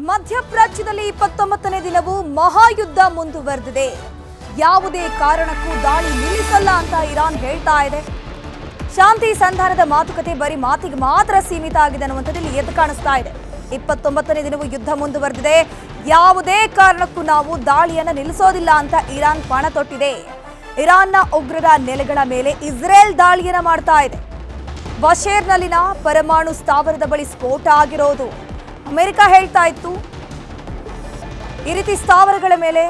ಮಧ್ಯಪ್ರಾಚ್ಯದಲ್ಲಿ 29ನೇ ದಿನವೂ ಮಹಾಯುದ್ಧ ಮುಂದುವರೆದಿದೆ. ಯಾವುದೇ ಕಾರಣಕ್ಕೂ ದಾಳಿ ನಿಲ್ಲಿಸಲ್ಲ ಅಂತ ಇರಾನ್ ಹೇಳ್ತಾ ಇದೆ. ಶಾಂತಿ ಸಂಧಾನದ ಮಾತುಕತೆ ಬರೀ ಮಾತಿಗೆ ಮಾತ್ರ ಸೀಮಿತ ಆಗಿದೆ ಅನ್ನುವಂಥದ್ದು ಎದ್ದು ಕಾಣಿಸ್ತಾ ಇದೆ. 29ನೇ ದಿನವೂ ಯುದ್ಧ ಮುಂದುವರೆದಿದೆ. ಯಾವುದೇ ಕಾರಣಕ್ಕೂ ನಾವು ದಾಳಿಯನ್ನು ನಿಲ್ಲಿಸೋದಿಲ್ಲ ಅಂತ ಇರಾನ್ ಪಣ ತೊಟ್ಟಿದೆ. ಇರಾನ್ನ ಉಗ್ರರ ನೆಲೆಗಳ ಮೇಲೆ ಇಸ್ರೇಲ್ ದಾಳಿಯನ್ನ ಮಾಡ್ತಾ ಇದೆ. ಬಶೇರ್ನಲ್ಲಿನ ಪರಮಾಣು ಸ್ಥಾವರದ ಬಳಿ ಸ್ಫೋಟ ಆಗಿರೋದು ಅಮೆರಿಕ ಹೇಳ್ತಾ ಇತ್ತು. ಈ ರೀತಿ ಸ್ಥಾವರಗಳ ಮೇಲೆ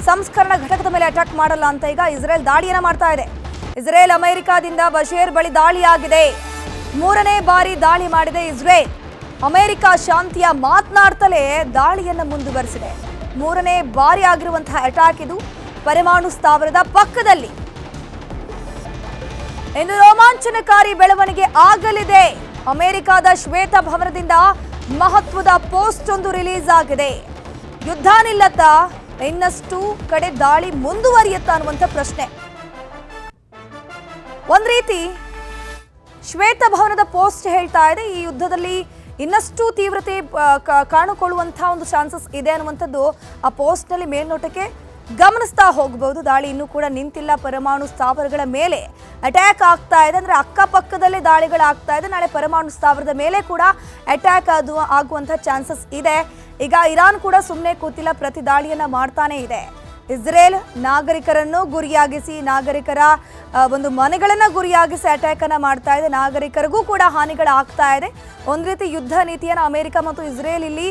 ಸಂಸ್ಕರಣಾ ಘಟಕದ ಮೇಲೆ ಅಟ್ಯಾಕ್ ಮಾಡಲ್ಲ ಅಂತ ಈಗ ಇಸ್ರೇಲ್ ದಾಳಿಯನ್ನ ಮಾಡ್ತಾ ಇದೆ. ಇಸ್ರೇಲ್ ಅಮೆರಿಕಾದಿಂದ ಬಶೇರ್ ಬಳಿ ದಾಳಿಯಾಗಿದೆ. 3ನೇ ಬಾರಿ ದಾಳಿ ಮಾಡಿದೆ ಇಸ್ರೇಲ್. ಅಮೆರಿಕ ಶಾಂತಿಯ ಮಾತನಾಡ್ತಲೇ ದಾಳಿಯನ್ನ ಮುಂದುವರೆಸಿದೆ. 3ನೇ ಬಾರಿ ಆಗಿರುವಂತಹ ಅಟ್ಯಾಕ್ ಇದು ಪರಮಾಣು ಸ್ಥಾವರದ ಪಕ್ಕದಲ್ಲಿ. ಇನ್ನು ರೋಮಾಂಚನಕಾರಿ ಬೆಳವಣಿಗೆ ಆಗಲಿದೆ. ಅಮೆರಿಕದ ಶ್ವೇತ ಭವನದಿಂದ ಮಹತ್ವದ ಪೋಸ್ಟ್ ಒಂದು ರಿಲೀಸ್ ಆಗಿದೆ. ಯುದ್ಧ ನಿಲ್ಲತ್ತಾ, ಇನ್ನಷ್ಟು ಕಡೆ ದಾಳಿ ಮುಂದುವರಿಯುತ್ತಾ ಅನ್ನುವಂಥ ಪ್ರಶ್ನೆ. ಒಂದ್ ರೀತಿ ಶ್ವೇತ ಭವನದ ಪೋಸ್ಟ್ ಹೇಳ್ತಾ ಇದೆ ಈ ಯುದ್ಧದಲ್ಲಿ ಇನ್ನಷ್ಟು ತೀವ್ರತೆ ಕಾಣಿಕೊಳ್ಳುವಂತಹ ಒಂದು ಚಾನ್ಸಸ್ ಇದೆ ಅನ್ನುವಂಥದ್ದು ಆ ಪೋಸ್ಟ್ ನಲ್ಲಿ ಮೇಲ್ನೋಟಕ್ಕೆ ಗಮನಿಸ್ತಾ ಹೋಗಬಹುದು. ದಾಳಿ ಇನ್ನೂ ಕೂಡ ನಿಂತಿಲ್ಲ. ಪರಮಾಣು ಸ್ಥಾವರಗಳ ಮೇಲೆ ಅಟ್ಯಾಕ್ ಆಗ್ತಾ ಇದೆ, ಅಂದ್ರೆ ಅಕ್ಕಪಕ್ಕದಲ್ಲೇ ದಾಳಿಗಳಾಗ್ತಾ ಇದೆ. ನಾಳೆ ಪರಮಾಣು ಸ್ಥಾವರದ ಮೇಲೆ ಕೂಡ ಅಟ್ಯಾಕ್ ಆಗುವಂತ ಚಾನ್ಸಸ್ ಇದೆ. ಈಗ ಇರಾನ್ ಕೂಡ ಸುಮ್ಮನೆ ಕೂತಿಲ್ಲ, ಪ್ರತಿ ದಾಳಿಯನ್ನ ಮಾಡ್ತಾನೆ ಇದೆ. ಇಸ್ರೇಲ್ ನಾಗರಿಕರನ್ನು ಗುರಿಯಾಗಿಸಿ, ನಾಗರಿಕರ ಒಂದು ಮನೆಗಳನ್ನ ಗುರಿಯಾಗಿಸಿ ಅಟ್ಯಾಕ್ ಅನ್ನ ಮಾಡ್ತಾ ಇದೆ. ನಾಗರಿಕರಿಗೂ ಕೂಡ ಹಾನಿಗಳಾಗ್ತಾ ಇದೆ. ಒಂದ್ ರೀತಿ ಯುದ್ಧ ನೀತಿಯನ್ನ ಅಮೆರಿಕ ಮತ್ತು ಇಸ್ರೇಲ್ ಇಲ್ಲಿ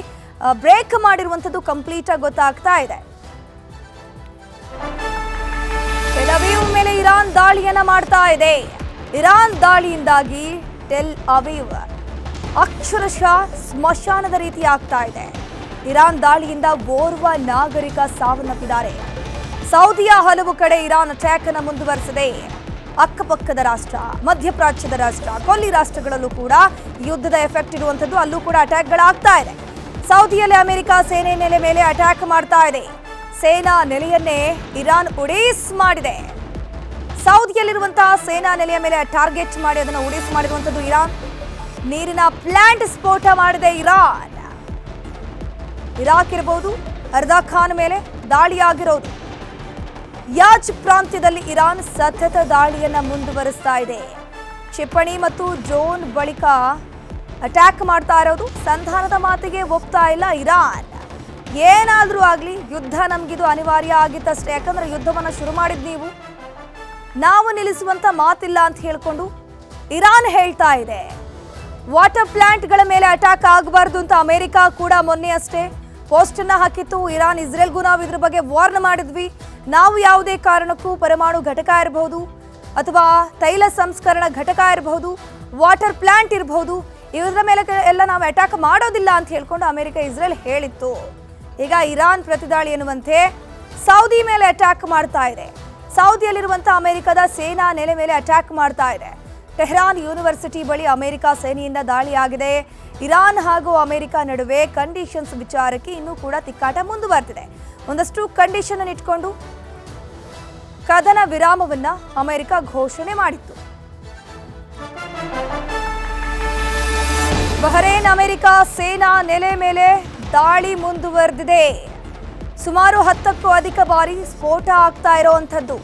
ಬ್ರೇಕ್ ಮಾಡಿರುವಂತದ್ದು ಕಂಪ್ಲೀಟ್ ಆಗಿ ಗೊತ್ತಾಗ್ತಾ ಇದೆ. ಟೆಲ್ ಅವೀವ್ ಮೇಲೆ ಇರಾನ್ ದಾಳಿಯನ್ನ ಮಾಡ್ತಾ ಇದೆ. ಇರಾನ್ ದಾಳಿಯಿಂದಾಗಿ ಟೆಲ್ ಅವೀವ್ ಅಕ್ಷರಶಃ ಸ್ಮಶಾನದ ರೀತಿ ಆಗ್ತಾ ಇದೆ. ಇರಾನ್ ದಾಳಿಯಿಂದ ಓರ್ವ ನಾಗರಿಕ ಸಾವನ್ನಪ್ಪಿದ್ದಾರೆ. ಸೌದಿಯ ಹಲವು ಕಡೆ ಇರಾನ್ ಅಟ್ಯಾಕ್ ಅನ್ನು ಮುಂದುವರೆಸಿದೆ. ಅಕ್ಕಪಕ್ಕದ ರಾಷ್ಟ್ರ, ಮಧ್ಯಪ್ರಾಚ್ಯದ ರಾಷ್ಟ್ರ, ಕೊಲ್ಲಿ ರಾಷ್ಟ್ರಗಳಲ್ಲೂ ಕೂಡ ಯುದ್ಧದ ಎಫೆಕ್ಟ್ ಇರುವಂತದ್ದು. ಅಲ್ಲೂ ಕೂಡ ಅಟ್ಯಾಕ್ಗಳಾಗ್ತಾ ಇದೆ. ಸೌದಿಯಲ್ಲಿ ಅಮೆರಿಕ ಸೇನೆ ನೆಲೆ ಮೇಲೆ ಅಟ್ಯಾಕ್ ಮಾಡ್ತಾ ಇದೆ. ಸೇನಾ ನೆಲೆಯನ್ನೇ ಇರಾನ್ ಉಡೀಸ್ ಮಾಡಿದೆ. ಸೌದಿಯಲ್ಲಿರುವಂತಹ ಸೇನಾ ನೆಲೆಯ ಮೇಲೆ ಟಾರ್ಗೆಟ್ ಮಾಡಿ ಅದನ್ನು ಉಡೀಸ್ ಮಾಡಿರುವಂತದ್ದು ಇರಾನ್. ನೀರಿನ ಪ್ಲಾಂಟ್ ಸ್ಫೋಟ ಮಾಡಿದೆ ಇರಾನ್. ಇರಾಕ್ ಇರಬಹುದು, ಅರ್ದಾಖಾನ್ ಮೇಲೆ ದಾಳಿಯಾಗಿರೋದು. ಯಾಜ್ ಪ್ರಾಂತ್ಯದಲ್ಲಿ ಇರಾನ್ ಸತತ ದಾಳಿಯನ್ನ ಮುಂದುವರಿಸ್ತಾ ಇದೆ. ಕ್ಷಿಪಣಿ ಮತ್ತು ಡ್ರೋನ್ ಬಳಿಕ ಅಟ್ಯಾಕ್ ಮಾಡ್ತಾ ಇರೋದು. ಸಂಧಾನದ ಮಾತಿಗೆ ಒಪ್ತಾ ಇಲ್ಲ ಇರಾನ್. ಏನಾದ್ರೂ ಆಗ್ಲಿ ಯುದ್ಧ ನಮ್ಗಿದು ಅನಿವಾರ್ಯ ಆಗಿತ್ತಷ್ಟೇ. ಯಾಕಂದ್ರೆ ಯುದ್ಧವನ್ನ ಶುರು ಮಾಡಿದ್ ನೀವು, ನಾವು ನಿಲ್ಲಿಸುವಂತ ಮಾತಿಲ್ಲ ಅಂತ ಹೇಳ್ಕೊಂಡು ಇರಾನ್ ಹೇಳ್ತಾ ಇದೆ. ವಾಟರ್ ಪ್ಲಾಂಟ್ಗಳ ಮೇಲೆ ಅಟ್ಯಾಕ್ ಆಗಬಾರ್ದು ಅಂತ ಅಮೆರಿಕ ಕೂಡ ಮೊನ್ನೆ ಅಷ್ಟೇ ಪೋಸ್ಟ್ ಅನ್ನ ಹಾಕಿತ್ತು. ಇರಾನ್ ಇಸ್ರೇಲ್ಗೂ ನಾವು ಇದ್ರ ಬಗ್ಗೆ ವಾರ್ನ್ ಮಾಡಿದ್ವಿ. ನಾವು ಯಾವುದೇ ಕಾರಣಕ್ಕೂ ಪರಮಾಣು ಘಟಕ ಇರಬಹುದು ಅಥವಾ ತೈಲ ಸಂಸ್ಕರಣ ಘಟಕ ಇರಬಹುದು, ವಾಟರ್ ಪ್ಲಾಂಟ್ ಇರಬಹುದು, ಇವರ ಮೇಲೆ ಎಲ್ಲ ನಾವು ಅಟ್ಯಾಕ್ ಮಾಡೋದಿಲ್ಲ ಅಂತ ಹೇಳ್ಕೊಂಡು ಅಮೆರಿಕ ಇಸ್ರೇಲ್ ಹೇಳಿತ್ತು. ಈಗ ಇರಾನ್ ಪ್ರತಿದಾಳಿ ಎನ್ನುವಂತೆ ಸೌದಿ ಮೇಲೆ ಅಟ್ಯಾಕ್ ಮಾಡ್ತಾ ಇದೆ. ಸೌದಿಯಲ್ಲಿರುವಂತಹ ಅಮೆರಿಕದ ಸೇನಾ ನೆಲೆ ಮೇಲೆ ಅಟ್ಯಾಕ್ ಮಾಡ್ತಾ ಇದೆ. ಟೆಹರಾನ್ ಯೂನಿವರ್ಸಿಟಿ ಬಳಿ ಅಮೆರಿಕ ಸೇನೆಯಿಂದ ದಾಳಿಯಾಗಿದೆ. ಇರಾನ್ ಹಾಗೂ ಅಮೆರಿಕ ನಡುವೆ ಕಂಡೀಷನ್ಸ್ ವಿಚಾರಕ್ಕೆ ಇನ್ನೂ ಕೂಡ ತಿಕ್ಕಾಟ ಮುಂದುವರೆದಿದೆ. ಒಂದಷ್ಟು ಕಂಡೀಷನ್ ಅನ್ನು ಇಟ್ಕೊಂಡು ಕದನ ವಿರಾಮವನ್ನ ಅಮೆರಿಕ ಘೋಷಣೆ ಮಾಡಿತ್ತು. ಬಹರೇನ್ ಅಮೆರಿಕ ಸೇನಾ ನೆಲೆ ಮೇಲೆ ದಾಳಿ ಮುಂದುವರೆದಿದೆ. ಸುಮಾರು 10ಕ್ಕೂ ಅಧಿಕ ಬಾರಿ ಸ್ಫೋಟ ಆಗ್ತಾ ಇರೋವಂಥದ್ದು.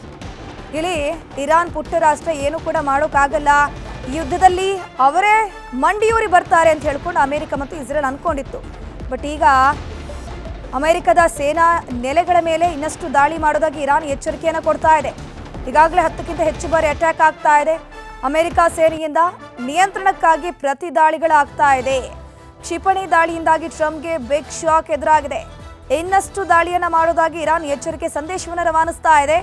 ಇಲ್ಲಿ ಇರಾನ್ ಪುಟ್ಟ ರಾಷ್ಟ್ರ ಏನು ಕೂಡ ಮಾಡೋಕ್ಕಾಗಲ್ಲ, ಈ ಯುದ್ಧದಲ್ಲಿ ಅವರೇ ಮಂಡಿಯೂರಿ ಬರ್ತಾರೆ ಅಂತ ಹೇಳ್ಕೊಂಡು ಅಮೆರಿಕ ಮತ್ತು ಇಸ್ರೇಲ್ ಅನ್ಕೊಂಡಿತ್ತು. ಬಟ್ ಈಗ ಅಮೆರಿಕದ ಸೇನಾ ನೆಲೆಗಳ ಮೇಲೆ ಇನ್ನಷ್ಟು ದಾಳಿ ಮಾಡೋದಾಗಿ ಇರಾನ್ ಎಚ್ಚರಿಕೆಯನ್ನು ಕೊಡ್ತಾ ಇದೆ. ಈಗಾಗಲೇ 10ಕ್ಕಿಂತ ಹೆಚ್ಚು ಬಾರಿ ಅಟ್ಯಾಕ್ ಆಗ್ತಾ ಇದೆ. ಅಮೆರಿಕ ಸೇನೆಯಿಂದ ನಿಯಂತ್ರಣಕ್ಕಾಗಿ ಪ್ರತಿ ದಾಳಿಗಳಾಗ್ತಾ ಇದೆ. ಕ್ಷಿಪಣಿ ದಾಳಿಯಿಂದಾಗಿ ಟ್ರಂಪ್ಗೆ ಬಿಗ್ ಶಾಕ್ ಎದುರಾಗಿದೆ. ಇನ್ನಷ್ಟು ದಾಳಿಯನ್ನ ಮಾಡೋದಾಗಿ ಇರಾನ್ ಎಚ್ಚರಿಕೆ ಸಂದೇಶವನ್ನು ರವಾನಿಸ್ತಾ ಇದೆ.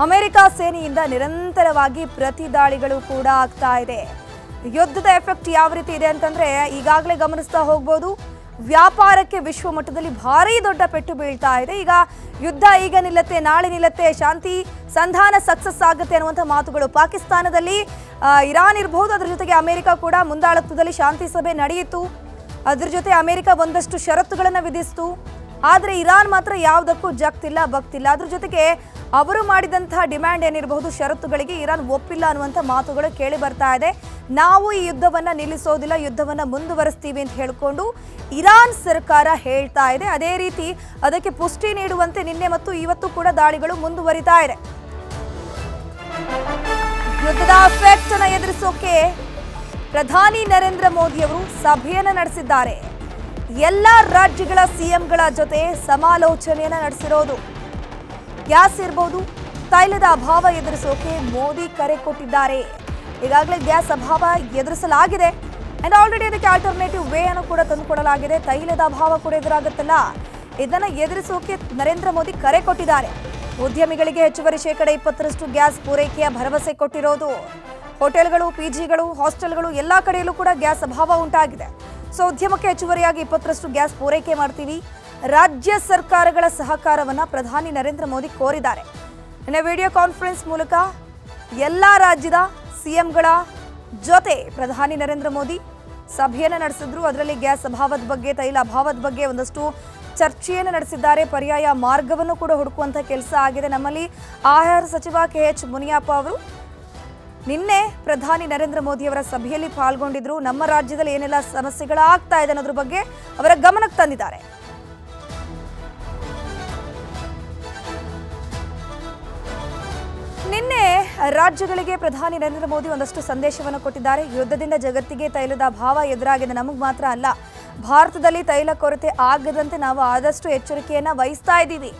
ಅಮೆರಿಕ ಸೇನೆಯಿಂದ ನಿರಂತರವಾಗಿ ಪ್ರತಿ ದಾಳಿಗಳು ಕೂಡ ಆಗ್ತಾ ಇದೆ. ಯುದ್ಧದ ಎಫೆಕ್ಟ್ ಯಾವ ರೀತಿ ಇದೆ ಅಂತಂದ್ರೆ ಈಗಾಗಲೇ ಗಮನಿಸ್ತಾ ಹೋಗ್ಬೋದು. ವ್ಯಾಪಾರಕ್ಕೆ ವಿಶ್ವ ಮಟ್ಟದಲ್ಲಿ ಭಾರಿ ದೊಡ್ಡ ಪೆಟ್ಟು ಬೀಳ್ತಾ ಇದೆ. ಈಗ ಯುದ್ಧ ಈಗ ನಿಲ್ಲತ್ತೆ, ನಾಳೆ ನಿಲ್ಲತ್ತೆ, ಶಾಂತಿ ಸಂಧಾನ ಸಕ್ಸಸ್ ಆಗುತ್ತೆ ಅನ್ನುವಂಥ ಮಾತುಗಳು ಪಾಕಿಸ್ತಾನದಲ್ಲಿ ಇರಾನ್ ಇರಬಹುದು. ಅದ್ರ ಜೊತೆಗೆ ಅಮೆರಿಕ ಕೂಡ ಮುಂದಾಳತ್ವದಲ್ಲಿ ಶಾಂತಿ ಸಭೆ ನಡೆಯಿತು. ಅದ್ರ ಜೊತೆ ಅಮೆರಿಕ ಒಂದಷ್ಟು ಷರತ್ತುಗಳನ್ನು ವಿಧಿಸಿತು. ಆದರೆ ಇರಾನ್ ಮಾತ್ರ ಯಾವುದಕ್ಕೂ ಜಗ್ತಿಲ್ಲ, ಭಕ್ತಿಲ್ಲ. ಅದ್ರ ಜೊತೆಗೆ ಅವರು ಮಾಡಿದಂತಹ ಡಿಮ್ಯಾಂಡ್ ಏನಿರಬಹುದು ಷರತ್ತುಗಳಿಗೆ ಇರಾನ್ ಒಪ್ಪಿಲ್ಲ ಅನ್ನುವಂಥ ಮಾತುಗಳು ಕೇಳಿ ಬರ್ತಾ ಇದೆ. ನಾವು ಈ ಯುದ್ಧವನ್ನ ನಿಲ್ಲಿಸೋದಿಲ್ಲ, ಯುದ್ಧವನ್ನ ಮುಂದುವರಿಸ್ತೀವಿ ಅಂತ ಹೇಳಿಕೊಂಡು ಇರಾನ್ ಸರ್ಕಾರ ಹೇಳ್ತಾ ಇದೆ. ಅದೇ ರೀತಿ ಅದಕ್ಕೆ ಪುಷ್ಟಿ ನೀಡುವಂತೆ ನಿನ್ನೆ ಮತ್ತು ಇವತ್ತು ಕೂಡ ದಾಳಿಗಳು ಮುಂದುವರಿತಾ ಇದೆ. ಯುದ್ಧದ ಎಫೆಕ್ಟ್ ಅನ್ನು ಎದುರಿಸೋಕೆ ಪ್ರಧಾನಿ ನರೇಂದ್ರ ಮೋದಿ ಅವರು ಸಭೆಯನ್ನು ನಡೆಸಿದ್ದಾರೆ. ಎಲ್ಲ ರಾಜ್ಯಗಳ ಸಿಎಂಗಳ ಜೊತೆ ಸಮಾಲೋಚನೆಯನ್ನ ನಡೆಸಿರೋದು. ಗ್ಯಾಸ್ ಇರಬಹುದು, ತೈಲದ ಅಭಾವ ಎದುರಿಸೋಕೆ ಮೋದಿ ಕರೆ ಕೊಟ್ಟಿದ್ದಾರೆ. ಈಗಾಗಲೇ ಗ್ಯಾಸ್ ಅಭಾವ ಎದುರಿಸಲಾಗಿದೆ ಅಂಡ್ ಆಲ್ರೆಡಿ ಅದಕ್ಕೆ ಆಲ್ಟರ್ನೇಟಿವ್ ವೇ ಅನ್ನು ಕೂಡ ತಂದುಕೊಡಲಾಗಿದೆ. ತೈಲದ ಅಭಾವ ಕೂಡ ಎದುರಾಗುತ್ತಲ್ಲ, ಇದನ್ನ ಎದುರಿಸೋಕೆ ನರೇಂದ್ರ ಮೋದಿ ಕರೆ ಕೊಟ್ಟಿದ್ದಾರೆ. ಉದ್ಯಮಿಗಳಿಗೆ ಹೆಚ್ಚುವರಿ 20% ಗ್ಯಾಸ್ ಪೂರೈಕೆಯ ಭರವಸೆ ಕೊಟ್ಟಿರೋದು. ಹೋಟೆಲ್ಗಳು, ಪಿಜಿಗಳು, ಹಾಸ್ಟೆಲ್ಗಳು ಎಲ್ಲಾ ಕಡೆಯಲ್ಲೂ ಕೂಡ ಗ್ಯಾಸ್ ಅಭಾವ ಉಂಟಾಗಿದೆ. ಸೊ ಉದ್ಯಮಕ್ಕೆ ಹೆಚ್ಚುವರಿಯಾಗಿ 20% ಗ್ಯಾಸ್ ಪೂರೈಕೆ ಮಾಡ್ತೀವಿ. ರಾಜ್ಯ ಸರ್ಕಾರಗಳ ಸಹಕಾರವನ್ನ ಪ್ರಧಾನಿ ನರೇಂದ್ರ ಮೋದಿ ಕೋರಿದ್ದಾರೆ. ನಿನ್ನೆ ವಿಡಿಯೋ ಕಾನ್ಫರೆನ್ಸ್ ಮೂಲಕ ಎಲ್ಲಾ ರಾಜ್ಯದ ಸಿಎಂಗಳ ಜೊತೆ ಪ್ರಧಾನಿ ನರೇಂದ್ರ ಮೋದಿ ಸಭೆಯನ್ನು ನಡೆಸಿದ್ರು. ಅದರಲ್ಲಿ ಗ್ಯಾಸ್ ಅಭಾವದ ಬಗ್ಗೆ, ತೈಲ ಅಭಾವದ ಬಗ್ಗೆ ಒಂದಷ್ಟು ಚರ್ಚೆಯನ್ನು ನಡೆಸಿದ್ದಾರೆ. ಪರ್ಯಾಯ ಮಾರ್ಗವನ್ನು ಕೂಡ ಹುಡುಕುವಂಥ ಕೆಲಸ ಆಗಿದೆ. ನಮ್ಮಲ್ಲಿ ಆಹಾರ ಸಚಿವ KH ಮುನಿಯಪ್ಪ ಅವರು ನಿನ್ನೆ ಪ್ರಧಾನಿ ನರೇಂದ್ರ ಮೋದಿ ಅವರ ಸಭೆಯಲ್ಲಿ ಪಾಲ್ಗೊಂಡಿದ್ರು. ನಮ್ಮ ರಾಜ್ಯದಲ್ಲಿ ಏನೆಲ್ಲ ಸಮಸ್ಯೆಗಳಾಗ್ತಾ ಇದೆ ಅನ್ನೋದ್ರ ಬಗ್ಗೆ ಅವರ ಗಮನಕ್ಕೆ ತಂದಿದ್ದಾರೆ. ನಿನ್ನೆ ರಾಜ್ಯಗಳಿಗೆ ಪ್ರಧಾನಿ ನರೇಂದ್ರ ಮೋದಿ ಒಂದಷ್ಟು ಸಂದೇಶವನ್ನು ಕೊಟ್ಟಿದ್ದಾರೆ. ಯುದ್ಧದಿಂದ ಜಗತ್ತಿಗೆ ತೈಲದ ಅಭಾವ ಎದುರಾಗಿದೆ. ನಮಗೆ ಮಾತ್ರ ಅಲ್ಲ, ಭಾರತದಲ್ಲಿ ತೈಲ ಕೊರತೆ ಆಗದಂತೆ ನಾವು ಆದಷ್ಟು ಎಚ್ಚರಿಕೆಯನ್ನ ವಹಿಸ್ತಾ ಇದ್ದೀವಿ.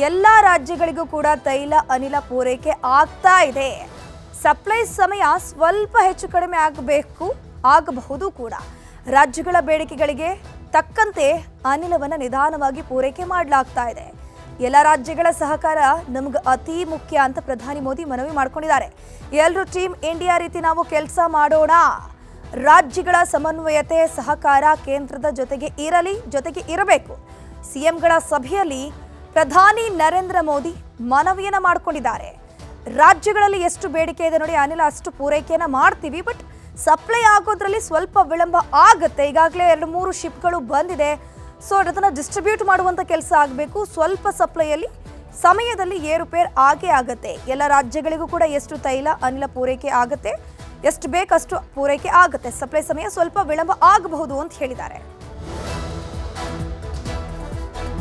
ಎಲ್ಲ ರಾಜ್ಯಗಳಿಗೂ ಕೂಡ ತೈಲ ಅನಿಲ ಪೂರೈಕೆ ಆಗ್ತಾ ಇದೆ. ಸಪ್ಲೈ ಸಮಯ ಸ್ವಲ್ಪ ಹೆಚ್ಚು ಕಡಿಮೆ ಆಗಬಹುದು ಕೂಡ. ರಾಜ್ಯಗಳ ಬೇಡಿಕೆಗಳಿಗೆ ತಕ್ಕಂತೆ ಅನಿಲವನ್ನು ನಿಧಾನವಾಗಿ ಪೂರೈಕೆ ಮಾಡಲಾಗ್ತಾ ಇದೆ. ಎಲ್ಲ ರಾಜ್ಯಗಳ ಸಹಕಾರ ನಮ್ಗೆ ಅತಿ ಮುಖ್ಯ ಅಂತ ಪ್ರಧಾನಿ ಮೋದಿ ಮನವಿ ಮಾಡ್ಕೊಂಡಿದ್ದಾರೆ. ಎಲ್ಲರೂ ಟೀಮ್ ಇಂಡಿಯಾ ರೀತಿ ನಾವು ಕೆಲಸ ಮಾಡೋಣ. ರಾಜ್ಯಗಳ ಸಮನ್ವಯತೆ, ಸಹಕಾರ ಕೇಂದ್ರದ ಜೊತೆಗೆ ಇರಬೇಕು. ಸಿಎಂಗಳ ಸಭೆಯಲ್ಲಿ ಪ್ರಧಾನಿ ನರೇಂದ್ರ ಮೋದಿ ಮನವಿಯನ್ನ ಮಾಡಿಕೊಂಡಿದ್ದಾರೆ. ರಾಜ್ಯಗಳಲ್ಲಿ ಎಷ್ಟು ಬೇಡಿಕೆ ಇದೆ ನೋಡಿ, ಅನಿಲ ಅಷ್ಟು ಪೂರೈಕೆಯನ್ನ ಮಾಡ್ತೀವಿ, ಬಟ್ ಸಪ್ಲೈ ಆಗೋದ್ರಲ್ಲಿ ಸ್ವಲ್ಪ ವಿಳಂಬ ಆಗುತ್ತೆ. ಈಗಾಗಲೇ 2-3 ಶಿಪ್ಗಳು ಬಂದಿದೆ. ಸೊ ಅದನ್ನು ಡಿಸ್ಟ್ರಿಬ್ಯೂಟ್ ಮಾಡುವಂಥ ಕೆಲಸ ಆಗಬೇಕು. ಸ್ವಲ್ಪ ಸಪ್ಲೈಯಲ್ಲಿ ಸಮಯದಲ್ಲಿ ಏರುಪೇರು ಆಗೇ ಆಗುತ್ತೆ. ಎಲ್ಲ ರಾಜ್ಯಗಳಿಗೂ ಕೂಡ ಎಷ್ಟು ತೈಲ ಅನಿಲ ಪೂರೈಕೆ ಆಗುತ್ತೆ, ಎಷ್ಟು ಬೇಕಷ್ಟು ಪೂರೈಕೆ ಆಗುತ್ತೆ. ಸಪ್ಲೈ ಸಮಯ ಸ್ವಲ್ಪ ವಿಳಂಬ ಆಗಬಹುದು ಅಂತ ಹೇಳಿದ್ದಾರೆ.